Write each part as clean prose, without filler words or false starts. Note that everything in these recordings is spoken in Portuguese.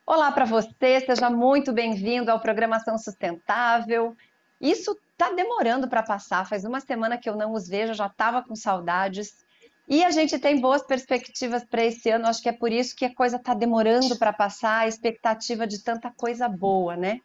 Olá para você, seja muito bem-vindo ao Programação Sustentável. Isso está demorando para passar, faz uma semana que eu não os vejo, já estava com saudades. E a gente tem boas perspectivas para esse ano, acho que é por isso que a coisa está demorando para passar, a expectativa de tanta coisa boa, né?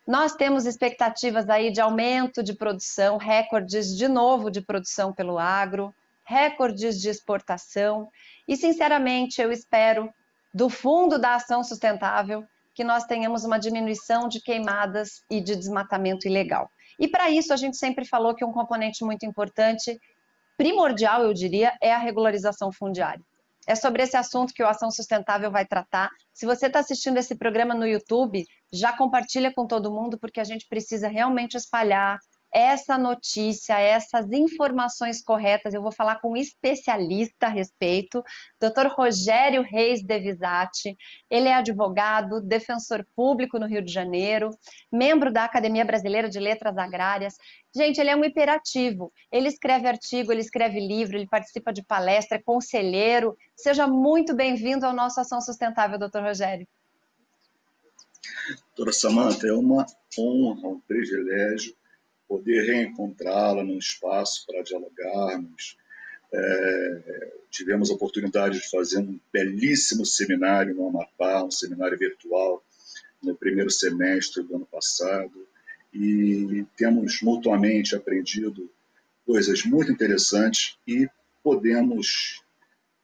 Nós temos expectativas aí de aumento de produção, recordes de novo de produção pelo agro, recordes de exportação, e sinceramente eu espero, do fundo da ação sustentável, que nós tenhamos uma diminuição de queimadas e de desmatamento ilegal. E para isso a gente sempre falou que um componente muito importante, primordial eu diria, é a regularização fundiária. É sobre esse assunto que o Ação Sustentável vai tratar. Se você está assistindo esse programa no YouTube, já compartilha com todo mundo, porque a gente precisa realmente espalhar essa notícia, essas informações corretas. Eu vou falar com um especialista a respeito, Dr. Rogério Reis Devisati. Ele é advogado, defensor público no Rio de Janeiro, membro da Academia Brasileira de Letras Agrárias. Gente, ele é um hiperativo. Ele escreve artigo, ele escreve livro, ele participa de palestra, é conselheiro. Seja muito bem-vindo ao nosso Ação Sustentável, doutor Rogério. Doutora Samanta, é uma honra, um privilégio poder reencontrá-la num espaço para dialogarmos. Tivemos a oportunidade de fazer um belíssimo seminário no Amapá, um seminário virtual, no primeiro semestre do ano passado, e temos mutuamente aprendido coisas muito interessantes e podemos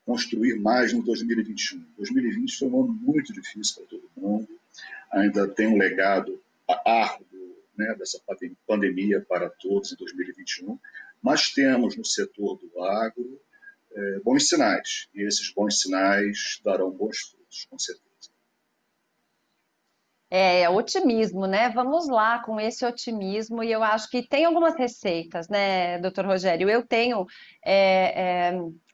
construir mais no 2021. 2020 foi um ano muito difícil para todo mundo, ainda tem um legado árduo, né, dessa pandemia para todos em 2021, mas temos no setor do agro bons sinais, e esses bons sinais darão bons frutos, com certeza. É otimismo, né? Vamos lá com esse otimismo, e eu acho que tem algumas receitas, né, doutor Rogério? Eu tenho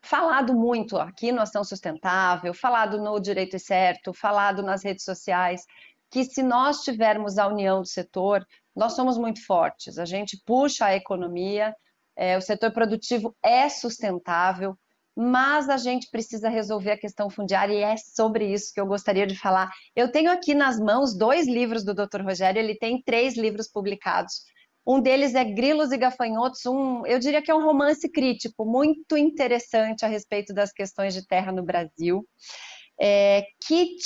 falado muito aqui no Ação Sustentável, falado no Direito e Certo, falado nas redes sociais, que se nós tivermos a união do setor, nós somos muito fortes, a gente puxa a economia, o setor produtivo é sustentável, mas a gente precisa resolver a questão fundiária e é sobre isso que eu gostaria de falar. Eu tenho aqui nas mãos 2 livros do Dr. Rogério, ele tem 3 livros publicados. Um deles é Grilos e Gafanhotos, eu diria que é um romance crítico, muito interessante a respeito das questões de terra no Brasil, que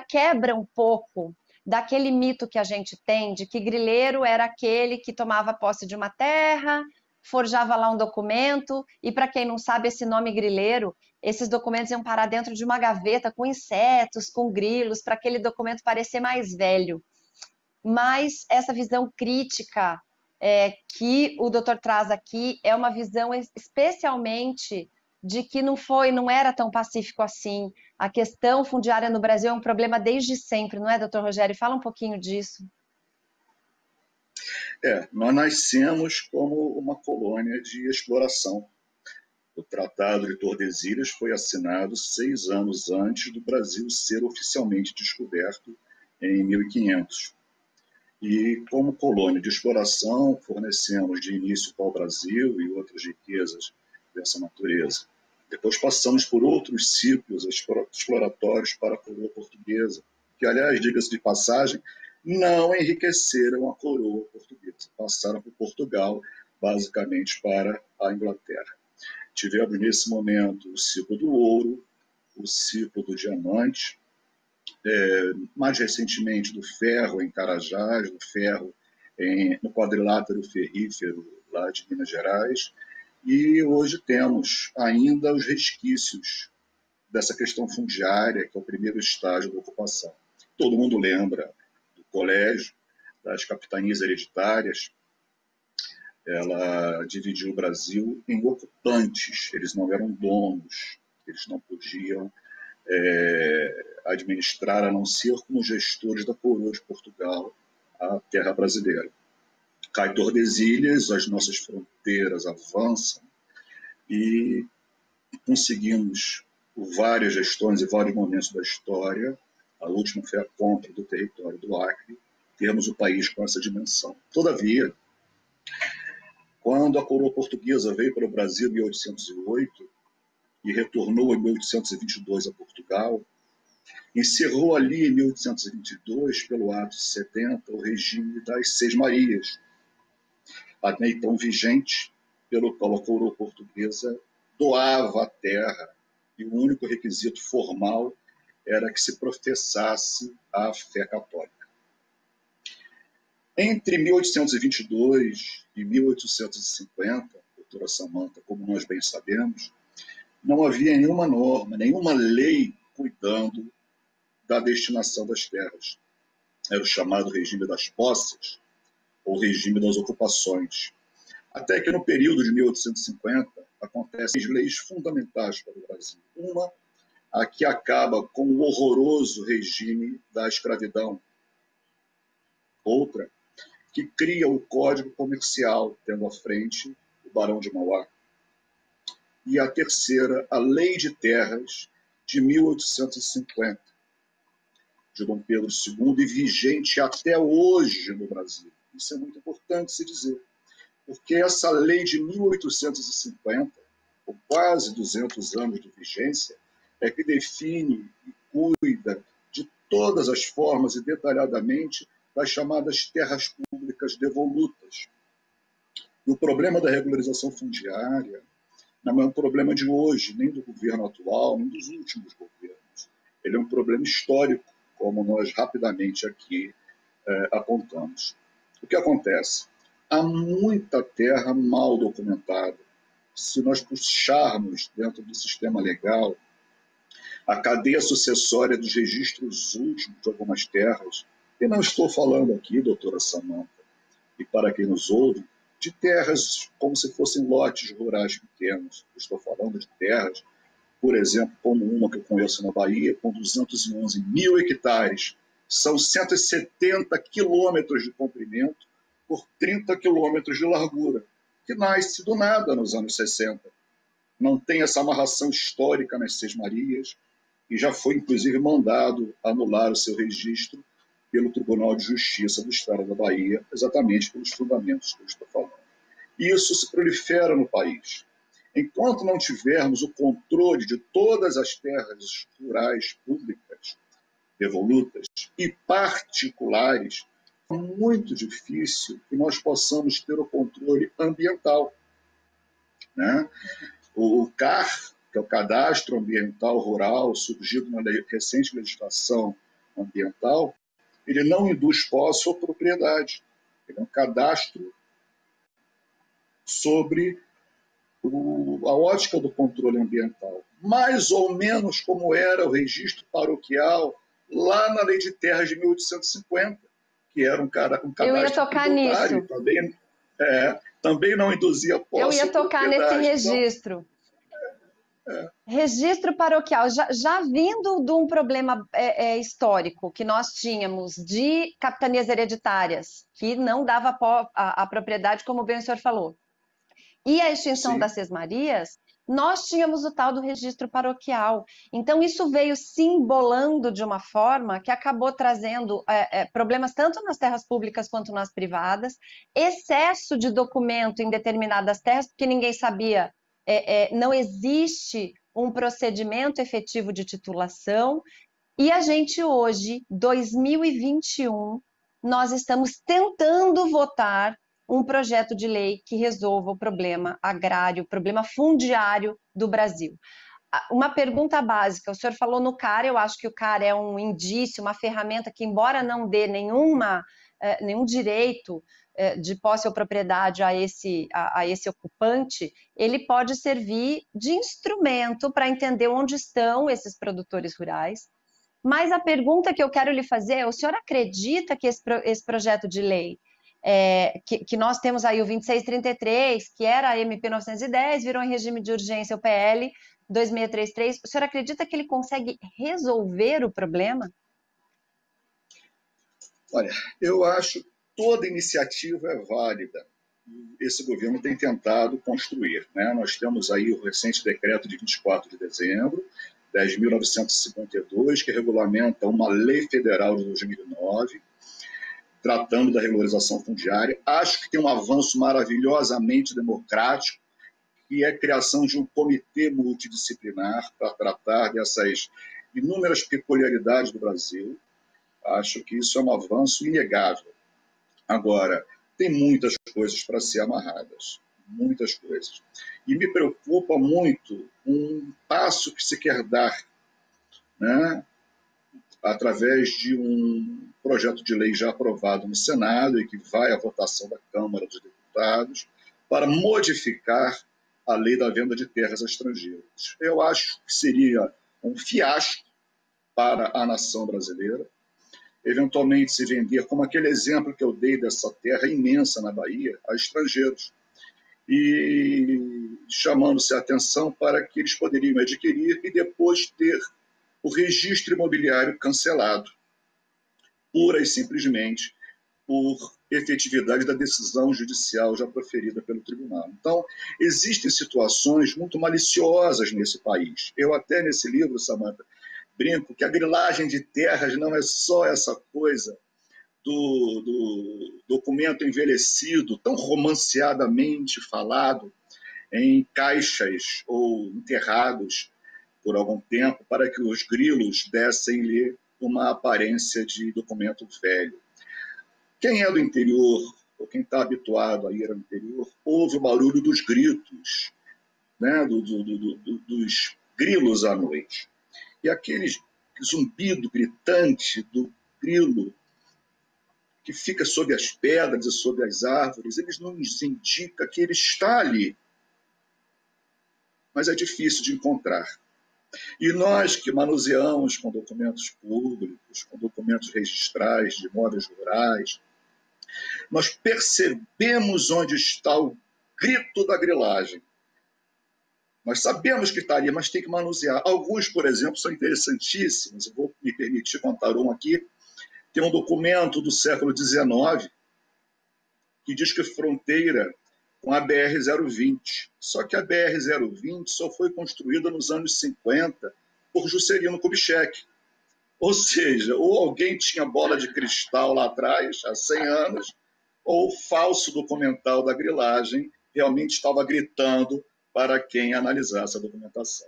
quebra um pouco daquele mito que a gente tem de que grileiro era aquele que tomava posse de uma terra, forjava lá um documento, e para quem não sabe esse nome grileiro, esses documentos iam parar dentro de uma gaveta com insetos, com grilos, para aquele documento parecer mais velho. Mas essa visão crítica que o doutor traz aqui é uma visão especialmente de que não era tão pacífico assim. A questão fundiária no Brasil é um problema desde sempre, não é, doutor Rogério? Fala um pouquinho disso. Nós nascemos como uma colônia de exploração. O Tratado de Tordesilhas foi assinado 6 anos antes do Brasil ser oficialmente descoberto, em 1500. E, como colônia de exploração, fornecemos de início ao Brasil e outras riquezas dessa natureza. Depois passamos por outros ciclos exploratórios para a coroa portuguesa, que, aliás, diga-se de passagem, não enriqueceram a coroa portuguesa. Passaram por Portugal, basicamente para a Inglaterra. Tivemos, nesse momento, o ciclo do ouro, o ciclo do diamante, mais recentemente do ferro em Carajás, do ferro no quadrilátero ferrífero lá de Minas Gerais, e hoje temos ainda os resquícios dessa questão fundiária, que é o primeiro estágio da ocupação. Todo mundo lembra do colégio, das capitanias hereditárias. Ela dividiu o Brasil em ocupantes, eles não eram donos, eles não podiam administrar, a não ser como gestores da coroa de Portugal, a terra brasileira. Cai Tordesilhas, as nossas fronteiras avançam e conseguimos, por várias gestões e vários momentos da história, a última foi a compra do território do Acre, termos o país com essa dimensão. Todavia, quando a coroa portuguesa veio para o Brasil em 1808 e retornou em 1822 a Portugal, encerrou ali, em 1822, pelo ato 70, o regime das Seis Marias, até então vigente, pelo qual a coroa portuguesa doava a terra, e o único requisito formal era que se professasse a fé católica. Entre 1822 e 1850, doutora Samantha, como nós bem sabemos, não havia nenhuma norma, nenhuma lei cuidando da destinação das terras. Era o chamado regime das posses, ou regime das ocupações. Até que no período de 1850 acontecem leis fundamentais para o Brasil. Uma, a que acaba com o horroroso regime da escravidão. Outra, que cria o Código Comercial, tendo à frente o Barão de Mauá. E a terceira, a Lei de Terras de 1850, de Dom Pedro II, e vigente até hoje no Brasil. Isso é muito importante se dizer, porque essa lei de 1850, com quase 200 anos de vigência, é que define e cuida de todas as formas e detalhadamente das chamadas terras públicas devolutas. E o problema da regularização fundiária não é um problema de hoje, nem do governo atual, nem dos últimos governos. Ele é um problema histórico, como nós rapidamente aqui apontamos. O que acontece? Há muita terra mal documentada. Se nós puxarmos dentro do sistema legal a cadeia sucessória dos registros últimos de algumas terras, e não estou falando aqui, doutora Samantha, e para quem nos ouve, de terras como se fossem lotes rurais pequenos. Estou falando de terras, por exemplo, como uma que eu conheço na Bahia, com 211 mil hectares. São 170 quilômetros de comprimento por 30 quilômetros de largura, que nasce do nada nos anos 60. Não tem essa amarração histórica nas Seis Marias e já foi, inclusive, mandado anular o seu registro pelo Tribunal de Justiça do Estado da Bahia, exatamente pelos fundamentos que eu estou falando. E isso se prolifera no país. Enquanto não tivermos o controle de todas as terras rurais públicas, devolutas e particulares, é muito difícil que nós possamos ter o controle ambiental, né? O CAR, que é o Cadastro Ambiental Rural, surgido na recente legislação ambiental, ele não induz posse ou propriedade. Ele é um cadastro sobre a ótica do controle ambiental. Mais ou menos como era o registro paroquial lá na Lei de Terras de 1850, que era um cadastro tributário, também não induzia posse. Eu ia tocar nesse registro. Registro paroquial, já vindo de um problema histórico que nós tínhamos de capitanias hereditárias, que não dava a propriedade, como bem o senhor falou, e a extinção das Sesmarias, nós tínhamos o tal do registro paroquial. Então, isso veio se embolando de uma forma que acabou trazendo problemas tanto nas terras públicas quanto nas privadas, excesso de documento em determinadas terras, porque ninguém sabia, não existe um procedimento efetivo de titulação, e a gente hoje, 2021, nós estamos tentando votar um projeto de lei que resolva o problema agrário, o problema fundiário do Brasil. Uma pergunta básica, o senhor falou no CAR, eu acho que o CAR é um indício, uma ferramenta que, embora não dê nenhum direito de posse ou propriedade a esse ocupante, ele pode servir de instrumento para entender onde estão esses produtores rurais. Mas a pergunta que eu quero lhe fazer é, o senhor acredita que esse projeto de lei, que nós temos aí o 2633, que era a MP 910, virou em regime de urgência o PL 2633, o senhor acredita que ele consegue resolver o problema? Olha, eu acho que toda iniciativa é válida. Esse governo tem tentado construir, né? Nós temos aí o recente decreto de 24 de dezembro, 10.952, que regulamenta uma lei federal de 2009, tratando da regularização fundiária. Acho que tem um avanço maravilhosamente democrático, que é a criação de um comitê multidisciplinar para tratar inúmeras peculiaridades do Brasil. Acho que isso é um avanço inegável. Agora, tem muitas coisas para ser amarradas, muitas coisas. E me preocupa muito um passo que se quer dar, né, através de um projeto de lei já aprovado no Senado e que vai à votação da Câmara dos Deputados para modificar a lei da venda de terras a estrangeiros. Eu acho que seria um fiasco para a nação brasileira, eventualmente se vender, como aquele exemplo que eu dei dessa terra imensa na Bahia, a estrangeiros, e chamando-se a atenção para que eles poderiam adquirir e depois ter o registro imobiliário cancelado, pura e simplesmente por efetividade da decisão judicial já proferida pelo tribunal. Então, existem situações muito maliciosas nesse país. Eu até nesse livro, Samantha, brinco que a grilagem de terras não é só essa coisa do documento envelhecido, tão romanceadamente falado, em caixas ou enterrados por algum tempo, para que os grilos dessem-lhe uma aparência de documento velho. Quem é do interior, ou quem está habituado a ir ao interior, ouve o barulho dos gritos, né, dos grilos à noite. E aquele zumbido gritante do grilo que fica sob as pedras e sob as árvores, eles nos indica que ele está ali, mas é difícil de encontrar. E nós que manuseamos com documentos públicos, com documentos registrais de imóveis rurais, nós percebemos onde está o grito da grilagem. Nós sabemos que está ali, mas tem que manusear. Alguns, por exemplo, são interessantíssimos. Eu vou me permitir contar um aqui. Tem um documento do século XIX que diz que fronteira com a BR-020. Só que a BR-020 só foi construída nos anos 50 por Juscelino Kubitschek. Ou seja, ou alguém tinha bola de cristal lá atrás, há 100 anos, ou o falso documental da grilagem realmente estava gritando para quem analisasse a documentação.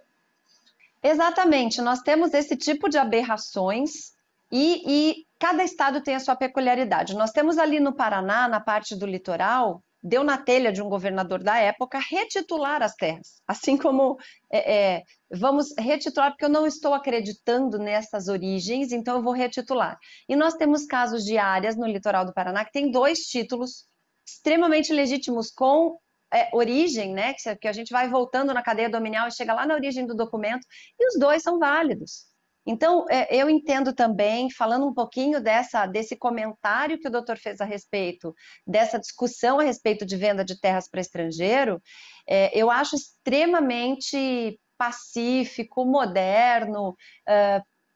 Exatamente, nós temos esse tipo de aberrações e cada estado tem a sua peculiaridade. Nós temos ali no Paraná, na parte do litoral, deu na telha de um governador da época retitular as terras, assim como vamos retitular, porque eu não estou acreditando nessas origens, então eu vou retitular. E nós temos casos de áreas no litoral do Paraná que tem 2 títulos extremamente legítimos com origem, né, que a gente vai voltando na cadeia dominial e chega lá na origem do documento, e os 2 são válidos. Então, eu entendo também, falando um pouquinho desse comentário que o doutor fez a respeito, dessa discussão a respeito de venda de terras para estrangeiro, eu acho extremamente pacífico, moderno,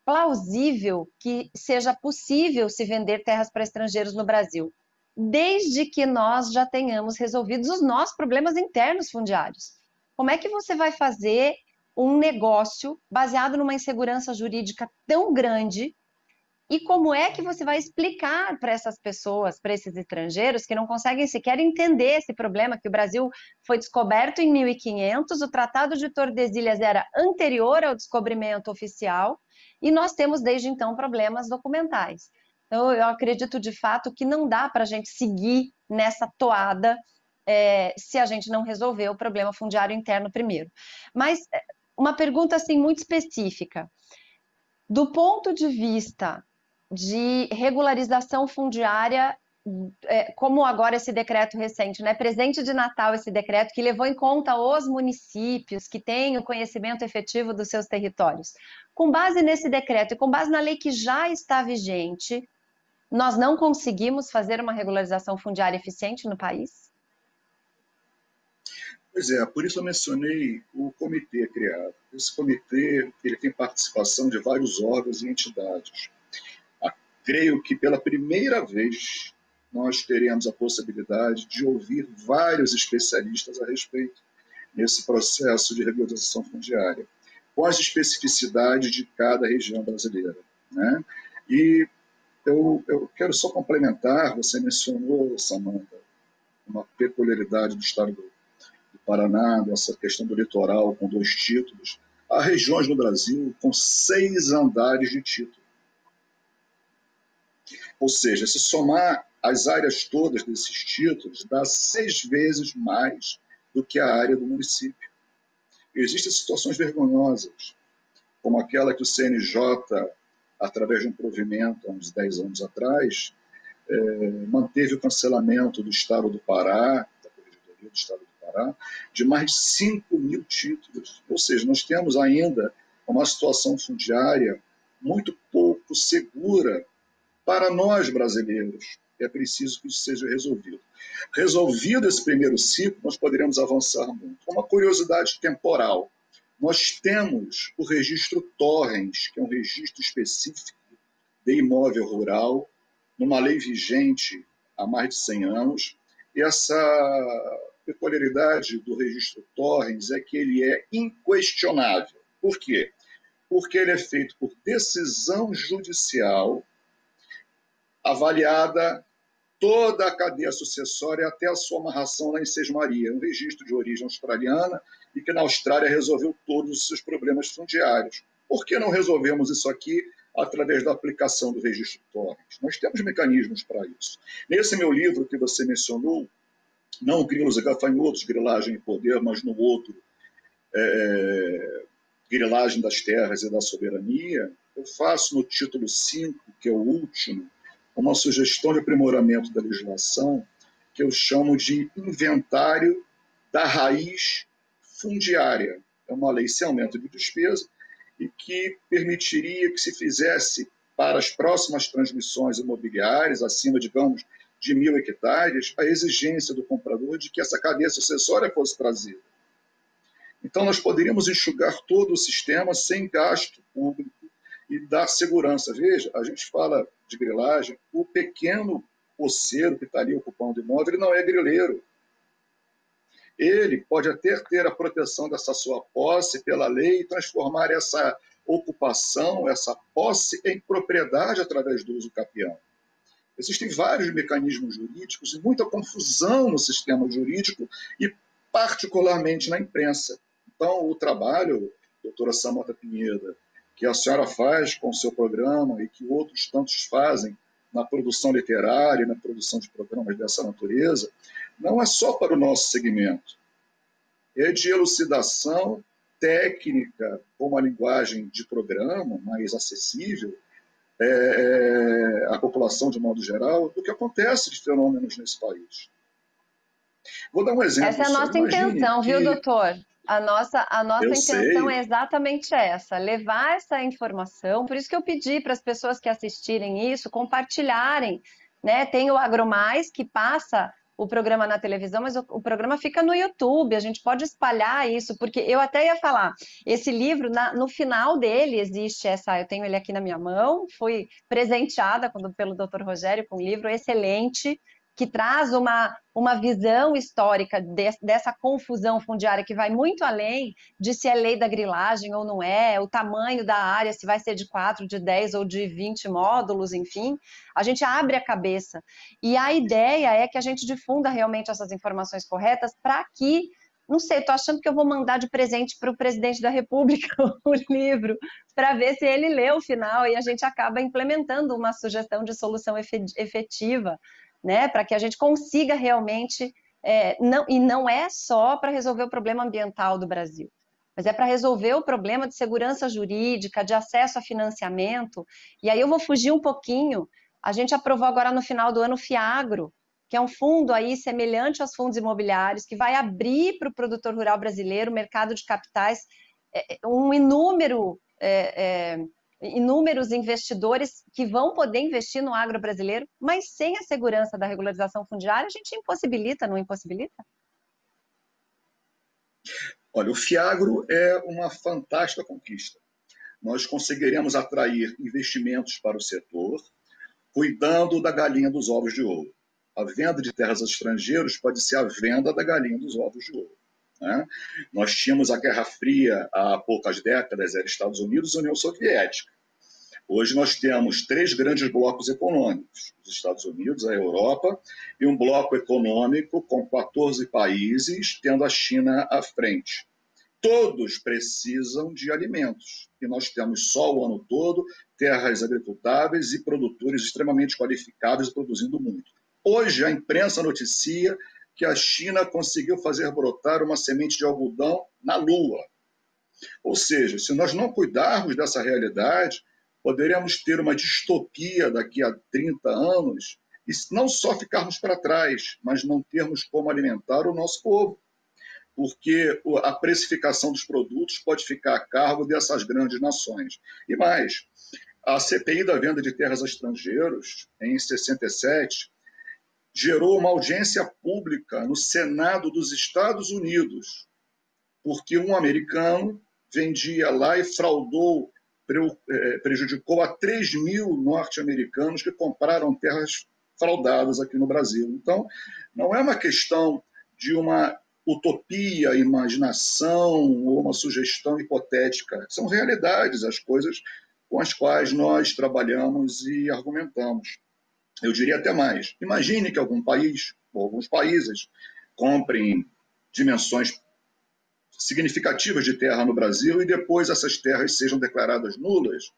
plausível que seja possível se vender terras para estrangeiros no Brasil, desde que nós já tenhamos resolvidos os nossos problemas internos fundiários. Como é que você vai fazer um negócio baseado numa insegurança jurídica tão grande? E como é que você vai explicar para essas pessoas, para esses estrangeiros que não conseguem sequer entender esse problema, que o Brasil foi descoberto em 1500, o Tratado de Tordesilhas era anterior ao descobrimento oficial, e nós temos desde então problemas documentais. Então, eu acredito de fato que não dá para a gente seguir nessa toada se a gente não resolver o problema fundiário interno primeiro. Mas uma pergunta assim muito específica. Do ponto de vista de regularização fundiária, como agora esse decreto recente, né? Presente de Natal esse decreto que levou em conta os municípios que têm o conhecimento efetivo dos seus territórios. Com base nesse decreto e com base na lei que já está vigente, nós não conseguimos fazer uma regularização fundiária eficiente no país? Pois é, por isso eu mencionei o comitê criado. Esse comitê ele tem participação de vários órgãos e entidades. Creio que pela primeira vez nós teremos a possibilidade de ouvir vários especialistas a respeito desse processo de regularização fundiária, com as especificidades de cada região brasileira, né? E eu quero só complementar, você mencionou, Samantha, uma peculiaridade do estado do Paraná, dessa questão do litoral com 2 títulos. Há regiões no Brasil com 6 andares de título. Ou seja, se somar as áreas todas desses títulos, dá 6 vezes mais do que a área do município. Existem situações vergonhosas, como aquela que o CNJ, através de um provimento há uns 10 anos atrás, manteve o cancelamento do Estado do Pará, da Corregedoria do Estado do Pará, de mais de 5 mil títulos. Ou seja, nós temos ainda uma situação fundiária muito pouco segura para nós brasileiros. É preciso que isso seja resolvido. Resolvido esse primeiro ciclo, nós poderemos avançar muito. Uma curiosidade temporal. Nós temos o registro Torrens, que é um registro específico de imóvel rural, numa lei vigente há mais de 100 anos. E essa peculiaridade do registro Torrens é que ele é inquestionável. Por quê? Porque ele é feito por decisão judicial, avaliada toda a cadeia sucessória até a sua amarração lá em Sesmaria, um registro de origem australiana e que na Austrália resolveu todos os seus problemas fundiários. Por que não resolvemos isso aqui através da aplicação do registro Torrens? Nós temos mecanismos para isso. Nesse meu livro que você mencionou, não Grilos e Gafanhotos, Grilagem e Poder, mas no outro, Grilagem das Terras e da Soberania, eu faço no título 5, que é o último, uma sugestão de aprimoramento da legislação que eu chamo de inventário da raiz fundiária. É uma lei sem aumento de despesa e que permitiria que se fizesse para as próximas transmissões imobiliárias, acima, digamos, de 1.000 hectares, a exigência do comprador de que essa cadeia sucessória fosse trazida. Então, nós poderíamos enxugar todo o sistema sem gasto público e dar segurança. Veja, a gente fala de grilagem, o pequeno poceiro que está ali ocupando o imóvel, ele não é grileiro. Ele pode até ter a proteção dessa sua posse pela lei e transformar essa ocupação, essa posse, em propriedade através do uso capião. Existem vários mecanismos jurídicos e muita confusão no sistema jurídico e particularmente na imprensa. Então, o trabalho, doutora Samanta Pineda, que a senhora faz com o seu programa e que outros tantos fazem na produção literária e na produção de programas dessa natureza, não é só para o nosso segmento. É de elucidação técnica, com uma linguagem de programa mais acessível à população de modo geral, do que acontece de fenômenos nesse país. Vou dar um exemplo. Essa é a nossa intenção, viu, doutor? A nossa intenção é exatamente essa, levar essa informação, por isso que eu pedi para as pessoas que assistirem isso, compartilharem, né? Tem o AgroMais, que passa o programa na televisão, mas o programa fica no YouTube, a gente pode espalhar isso, porque eu até ia falar, esse livro, no final dele existe eu tenho ele aqui na minha mão, fui presenteada pelo Dr. Rogério com um livro excelente, que traz uma visão histórica dessa confusão fundiária que vai muito além de se é lei da grilagem ou não é, o tamanho da área, se vai ser de 4, de 10 ou de 20 módulos, enfim. A gente abre a cabeça. E a ideia é que a gente difunda realmente essas informações corretas para que, não sei, estou achando que eu vou mandar de presente para o presidente da República o livro, para ver se ele lê o final e a gente acaba implementando uma sugestão de solução efetiva, né, para que a gente consiga realmente, não é só para resolver o problema ambiental do Brasil, mas é para resolver o problema de segurança jurídica, de acesso a financiamento. E aí eu vou fugir um pouquinho, a gente aprovou agora no final do ano o FIAGRO, que é um fundo aí semelhante aos fundos imobiliários, que vai abrir para o produtor rural brasileiro o mercado de capitais, inúmeros investidores que vão poder investir no agro brasileiro, mas sem a segurança da regularização fundiária, a gente impossibilita, não impossibilita? Olha, o FIAGRO é uma fantástica conquista. Nós conseguiremos atrair investimentos para o setor, cuidando da galinha dos ovos de ouro. A venda de terras aos estrangeiros pode ser a venda da galinha dos ovos de ouro. Né? Nós tínhamos a Guerra Fria há poucas décadas, era Estados Unidos e União Soviética. Hoje nós temos 3 grandes blocos econômicos, os Estados Unidos, a Europa, e um bloco econômico com 14 países, tendo a China à frente. todos precisam de alimentos. E nós temos sol o ano todo, terras agricultáveis e produtores extremamente qualificados e produzindo muito. Hoje, a imprensa noticia que a China conseguiu fazer brotar uma semente de algodão na Lua. Ou seja, se nós não cuidarmos dessa realidade, poderemos ter uma distopia daqui a 30 anos e não só ficarmos para trás, mas não termos como alimentar o nosso povo. Porque a precificação dos produtos pode ficar a cargo dessas grandes nações. E mais, a CPI da venda de terras a estrangeiros, em 67, gerou uma audiência pública no Senado dos Estados Unidos, porque um americano vendia lá e fraudou, prejudicou a 3 mil norte-americanos que compraram terras fraudadas aqui no Brasil. Então, não é uma questão de uma utopia, imaginação ou uma sugestão hipotética. São realidades, as coisas com as quais nós trabalhamos e argumentamos. Eu diria até mais. Imagine que algum país, ou alguns países, comprem dimensões significativas de terra no Brasil e depois essas terras sejam declaradas nulas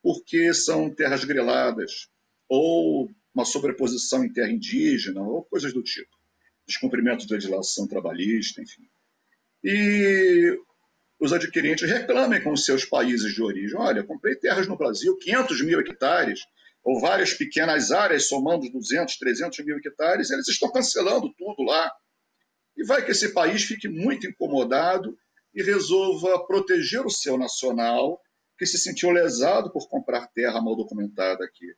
porque são terras griladas ou uma sobreposição em terra indígena ou coisas do tipo. Descumprimento de legislação trabalhista, enfim. E os adquirentes reclamem com os seus países de origem. Olha, comprei terras no Brasil, 500 mil hectares, ou várias pequenas áreas, somando 200, 300 mil hectares, eles estão cancelando tudo lá. E vai que esse país fique muito incomodado e resolva proteger o seu nacional, que se sentiu lesado por comprar terra mal documentada aqui.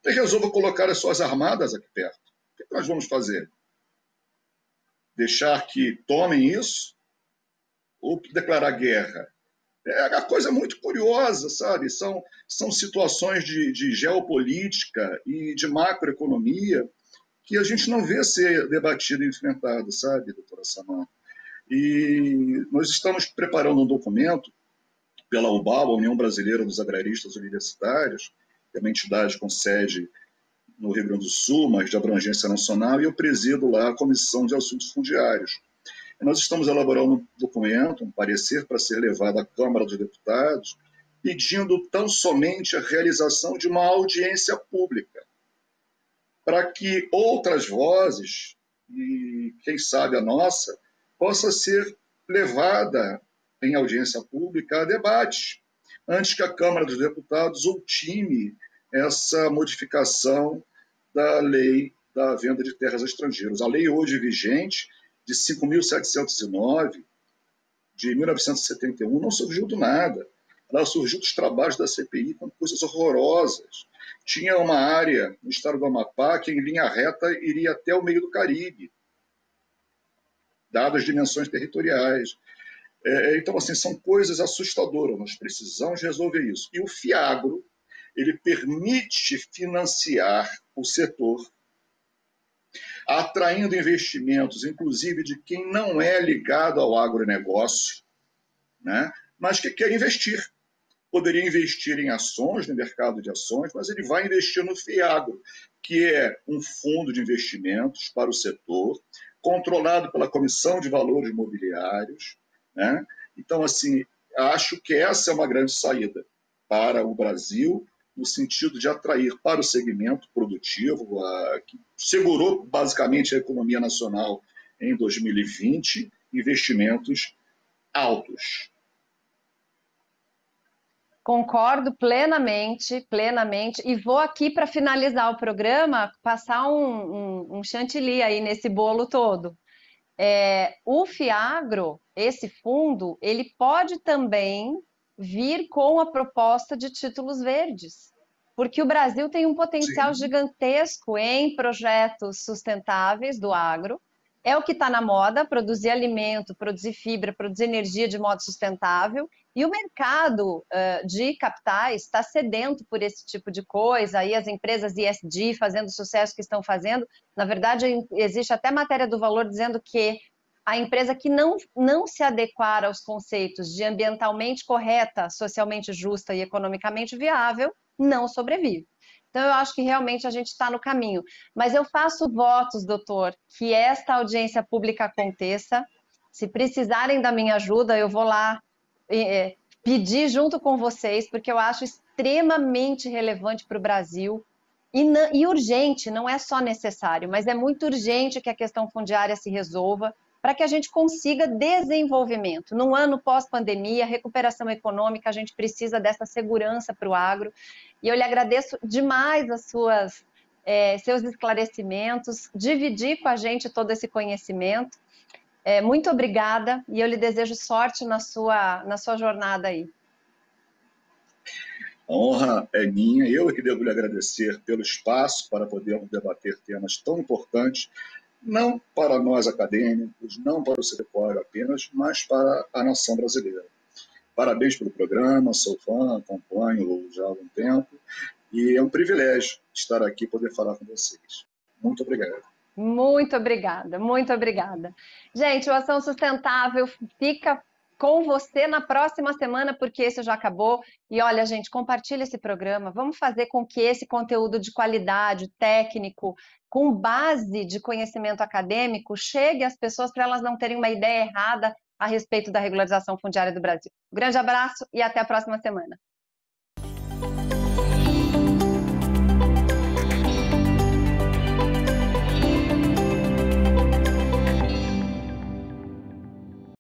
E resolva colocar as suas armadas aqui perto. O que nós vamos fazer? Deixar que tomem isso? Ou declarar guerra? É uma coisa muito curiosa, sabe? São situações de geopolítica e de macroeconomia que a gente não vê ser debatido e enfrentado, sabe, doutora Samanta? E nós estamos preparando um documento pela UBAL, a União Brasileira dos Agraristas Universitários, que é uma entidade com sede no Rio Grande do Sul, mas de abrangência nacional, e eu presido lá a Comissão de Assuntos Fundiários. E nós estamos elaborando um documento, um parecer para ser levado à Câmara dos Deputados, pedindo tão somente a realização de uma audiência pública, para que outras vozes, e quem sabe a nossa, possa ser levada em audiência pública a debate, antes que a Câmara dos Deputados ultime essa modificação da lei da venda de terras a estrangeiros. A lei hoje vigente, de 5.709, de 1971, não surgiu do nada. Ela surgiu dos trabalhos da CPI com coisas horrorosas. Tinha uma área no estado do Amapá que, em linha reta, iria até o meio do Caribe, dadas as dimensões territoriais. Então, assim, são coisas assustadoras. Nós precisamos resolver isso. E o FIAGRO, ele permite financiar o setor, atraindo investimentos, inclusive de quem não é ligado ao agronegócio, né? Mas que quer investir. Poderia investir em ações, no mercado de ações, mas ele vai investir no FIAGRO, que é um fundo de investimentos para o setor, controlado pela Comissão de Valores Imobiliários, né? Então, assim, acho que essa é uma grande saída para o Brasil, no sentido de atrair para o segmento produtivo, que segurou basicamente a economia nacional em 2020, investimentos altos. Concordo plenamente, plenamente, e vou aqui para finalizar o programa, passar um chantilly aí nesse bolo todo. O FIAGRO, esse fundo, ele pode também vir com a proposta de títulos verdes, porque o Brasil tem um potencial gigantesco em projetos sustentáveis do agro. É o que está na moda, produzir alimento, produzir fibra, produzir energia de modo sustentável, e o mercado de capitais está sedento por esse tipo de coisa, aí as empresas ESG fazendo o sucesso que estão fazendo. Na verdade, existe até matéria do Valor dizendo que a empresa que não se adequar aos conceitos de ambientalmente correta, socialmente justa e economicamente viável, não sobrevive. Então, eu acho que realmente a gente está no caminho. Mas eu faço votos, doutor, que esta audiência pública aconteça. Se precisarem da minha ajuda, eu vou lá pedir junto com vocês, porque eu acho extremamente relevante para o Brasil e urgente, não é só necessário, mas é muito urgente que a questão fundiária se resolva para que a gente consiga desenvolvimento. Num ano pós-pandemia, recuperação econômica, a gente precisa dessa segurança para o agro. E eu lhe agradeço demais seus esclarecimentos, dividir com a gente todo esse conhecimento. Muito obrigada e eu lhe desejo sorte na sua jornada aí. A honra é minha, eu é que devo lhe agradecer pelo espaço para podermos debater temas tão importantes, não para nós acadêmicos, não para o Cedepor apenas, mas para a nação brasileira. Parabéns pelo programa, sou fã, acompanho já há algum tempo, e é um privilégio estar aqui e poder falar com vocês. Muito obrigado. Muito obrigada, muito obrigada. Gente, o Ação Sustentável fica com você na próxima semana, porque esse já acabou. E olha, gente, compartilha esse programa. Vamos fazer com que esse conteúdo de qualidade, técnico, com base de conhecimento acadêmico, chegue às pessoas para elas não terem uma ideia errada a respeito da regularização fundiária do Brasil. Um grande abraço e até a próxima semana.